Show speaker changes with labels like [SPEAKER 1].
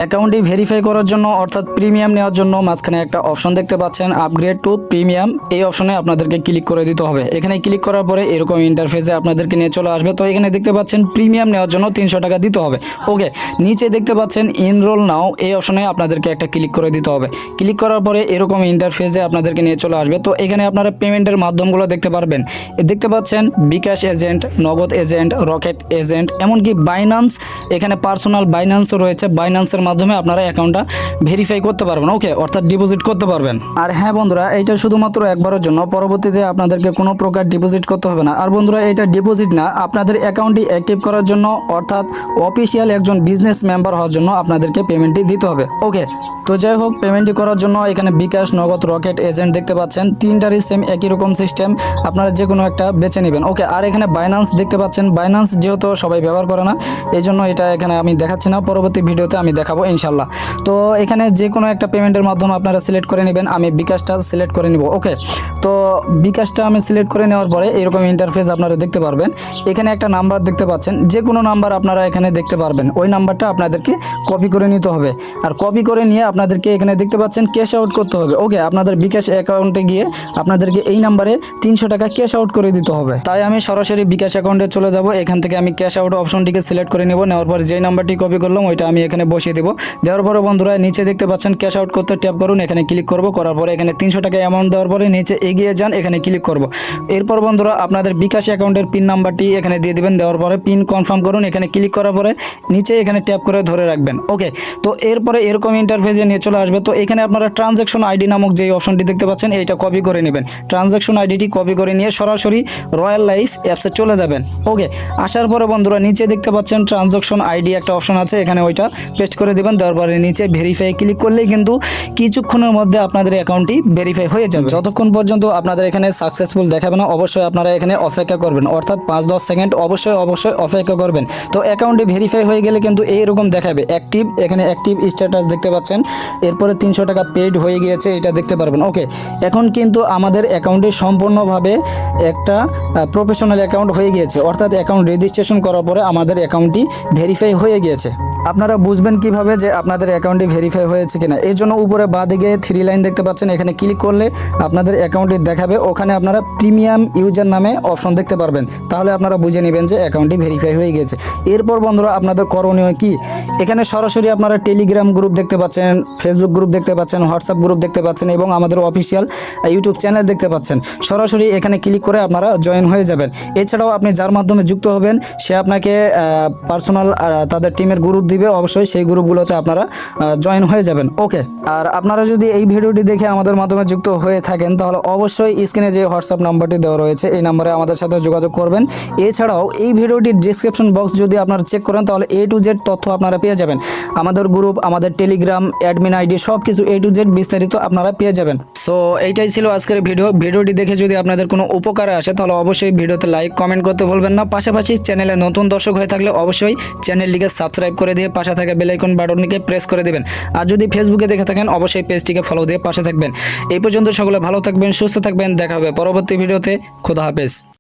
[SPEAKER 1] অ্যাকাউন্টটি ভেরিফাই করার জন্য অর্থাৎ প্রিমিয়াম নেওয়ার জন্য মাঝখানে একটা অপশন দেখতে পাচ্ছেন আপগ্রেড টু প্রিমিয়াম। এই অপশনে আপনাদেরকে ক্লিক করে দিতে হবে। এখানে ক্লিক করার পরে এরকম ইন্টারফেসে আপনাদেরকে নিয়ে চলে আসবে। তো এখানে দেখতে পাচ্ছেন প্রিমিয়াম নেওয়ার জন্য 300 টাকা দিতে হবে। ওকে, নিচে দেখতে পাচ্ছেন এনরোল নাও, এই অপশনে আপনাদেরকে একটা ক্লিক করে দিতে হবে। ক্লিক করার পরে এরকম ইন্টারফেসে আপনাদেরকে নিয়ে চলে আসবে। তো এখানে আপনারা পেমেন্টের মাধ্যমগুলো দেখতে পারবেন। দেখতে পাচ্ছেন বিকাশ এজেন্ট, নগদ এজেন্ট, রকেট এজেন্ট, এমনকি বাইন্যান্স, এখানে পার্সোনাল বাইন্যান্সও রয়েছে। বাইন্যান্সের মাধ্যমে আপনারা অ্যাকাউন্টটা ভেরিফাই করতে পারবেন। ওকে, অর্থাৎ ডিপোজিট করতে পারবেন। আর হ্যাঁ বন্ধুরা, এইটা শুধুমাত্র একবারের জন্য, পরবর্তীতে আপনাদেরকে কোনো প্রকার ডিপোজিট করতে হবে না। আর বন্ধুরা, এটা ডিপোজিট না, আপনাদের অ্যাকাউন্টটি অ্যাক্টিভ করার জন্য অর্থাৎ অফিসিয়াল একজন বিজনেস মেম্বার হওয়ার জন্য আপনাদেরকে পেমেন্টটি দিতে হবে। ওকে, তো যাই হোক, পেমেন্টটি করার জন্য এখানে বিকাশ, নগদ, রকেট এজেন্ট দেখতে পাচ্ছেন। তিনটারই সেম একই রকম সিস্টেম, আপনারা যে কোনো একটা বেছে নেবেন। ওকে, আর এখানে বাইন্যান্স দেখতে পাচ্ছেন। বাইন্যান্স যেহেতু সবাই ব্যবহার করে না, এই জন্য এটা এখানে আমি দেখাচ্ছি না, পরবর্তী ভিডিওতে আমি দেখাবো ইনশাল্লাহ। তো এখানে যে কোনো একটা পেমেন্টের মাধ্যমে আপনারা সিলেক্ট করে নেবেন। আমি বিকাশটা সিলেক্ট করে নিব। ওকে, তো বিকাশটা আমি সিলেক্ট করে নেওয়ার পরে এরকম ইন্টারফেস আপনারা দেখতে পারবেন। এখানে একটা নাম্বার দেখতে পাচ্ছেন, যে কোনো নাম্বার আপনারা এখানে দেখতে পারবেন। ওই নাম্বারটা আপনাদেরকে কপি করে নিতে হবে। আর কপি করে নিয়ে আপনাদেরকে এখানে দেখতে পাচ্ছেন ক্যাশ আউট করতে হবে। ওকে, আপনাদের বিকাশ অ্যাকাউন্টে গিয়ে আপনাদেরকে এই নাম্বারে 300 টাকা ক্যাশ আউট করে দিতে হবে। তাই আমি সরাসরি বিকাশ অ্যাকাউন্টে চলে যাব। এখান থেকে আমি ক্যাশ আউট অপশনটিকে সিলেক্ট করে নেব। নেওয়ার পর যেই নাম্বারটি কপি করলাম ওইটা আমি এখানে বসিয়ে দেবো। দেওয়ার পরে বন্ধুরা, নিচে দেখতে পাচ্ছেন ক্যাশ আউট করতে ট্যাপ করুন, এখানে ক্লিক করব। করার পরে এখানে 300 টাকা অ্যামাউন্ট দেওয়ার পরে নিচে এগিয়ে যান, এখানে ক্লিক করব। এরপর বন্ধুরা, আপনাদের বিকাশ অ্যাকাউন্টের পিন নাম্বারটি এখানে দিয়ে দিবেন। দেওয়ার পরে পিন কনফার্ম করুন, এখানে ক্লিক করার পরে নিচে এখানে ট্যাপ করে ধরে রাখবেন। ওকে, তো এরপরে এরকম ইন্টারফেসে নিয়ে চলে আসবে। তো এখানে আপনারা ট্রানজ্যাকশন আইডি নামক যে অপশনটি দেখতে পাচ্ছেন, এইটা কপি করে নেবেন। ট্রানজ্যাকশন আইডিটি কপি করে নিয়ে সরাসরি রয়্যাল লাইফ অ্যাপসে চলে যাবেন। ওকে, আসার পরে বন্ধুরা, নিচে দেখতে পাচ্ছেন ট্রানজ্যাকশন আইডি একটা অপশন আছে, এখানে ওইটা পেস্ট করে দেবেন। দেওয়ার পরে নিচে ভেরিফাই ক্লিক করলেই কিন্তু কিছুক্ষণের মধ্যে আপনাদের অ্যাকাউন্টটি ভেরিফাই হয়ে যাবে। যতক্ষণ পর্যন্ত আপনাদের এখানে সাকসেসফুল দেখাবে না, অবশ্যই আপনারা এখানে অপেক্ষা করবেন, অর্থাৎ 5-10 সেকেন্ড অবশ্যই অপেক্ষা করবেন। তো অ্যাকাউন্টে ভেরিফাই হয়ে গেলে কিন্তু এইরকম দেখাবে অ্যাক্টিভ, এখানে অ্যাক্টিভ স্ট্যাটাস দেখতে পাচ্ছেন। এরপরে 300 টাকা পেইড হয়ে গিয়েছে, এটা দেখতে পারবেন। ওকে, এখন কিন্তু আমাদের অ্যাকাউন্টে সম্পূর্ণভাবে একটা প্রফেশনাল অ্যাকাউন্ট হয়ে গিয়েছে, অর্থাৎ অ্যাকাউন্ট রেজিস্ট্রেশন করার পরে আমাদের অ্যাকাউন্টটি ভেরিফাই হয়ে গিয়েছে। আপনারা বুঝবেন কিভাবে যে আপনাদের অ্যাকাউন্টটি ভেরিফাই হয়েছে কিনা? এর জন্য উপরে বাঁ দিকে 3 লাইন দেখতে পাচ্ছেন, এখানে ক্লিক করলে আপনাদের অ্যাকাউন্টটি দেখাবে। ওখানে আপনারা প্রিমিয়াম ইউজার নামে অপশন দেখতে পারবেন, তাহলে আপনারা বুঝে নেবেন যে অ্যাকাউন্টটি ভেরিফাই হয়ে গেছে। এরপর বন্ধুরা, আপনাদের করণীয় কি? এখানে সরাসরি আপনারা টেলিগ্রাম গ্রুপ দেখতে পাচ্ছেন, ফেসবুক গ্রুপ দেখতে পাচ্ছেন, হোয়াটসঅ্যাপ গ্রুপ দেখতে পাচ্ছেন এবং আমাদের অফিসিয়াল ইউটিউব চ্যানেল দেখতে পাচ্ছেন। সরাসরি এখানে ক্লিক করে আপনারা জয়েন হয়ে যাবেন। এছাড়াও আপনি যার মাধ্যমে যুক্ত হবেন সে আপনাকে পার্সোনাল তাদের টিমের গ্রুপ দিবে, অবশ্যই সেই গ্রুপগুলোতে আপনারা জয়েন হয়ে যাবেন। ওকে, আর আপনারা যদি এই ভিডিওটি দেখে আমাদের মাধ্যমে যুক্ত হয়ে থাকেন তাহলে অবশ্যই স্ক্রিনে যে হোয়াটসঅ্যাপ নাম্বারটি দেওয়া রয়েছে এই নাম্বারে আমাদের সাথে যোগাযোগ করবেন। এছাড়াও এই ভিডিওটির ডিসক্রিপশন বক্স যদি আপনারা চেক করেন তাহলে A to Z তথ্য আপনারা পেয়ে যাবেন। আমাদের গ্রুপ, আমাদের টেলিগ্রাম, অ্যাডমিন আইডি সব কিছু A to Z বিস্তারিত আপনারা পেয়ে যাবেন। সো এইটাই ছিল আজকের ভিডিওটি দেখে যদি আপনাদের কোনো উপকারে আসে তাহলে অবশ্যই ভিডিওতে লাইক কমেন্ট করতে ভুলবেন না। পাশাপাশি চ্যানেলে নতুন দর্শক হয়ে থাকলে অবশ্যই চ্যানেলটিকে সাবস্ক্রাইব করে দিয়ে পাশে থাকা বেল আইকন বাটনটিকে প্রেস করে দেবেন। আর যদি ফেসবুকে দেখে থাকেন অবশ্যই পেজটিকে ফলো দিয়ে পাশে থাকবেন। এই পর্যন্ত সকলে ভালো থাকবেন, সুস্থ থাকবেন, দেখা হবে পরবর্তী ভিডিওতে। খোদা হাফেজ।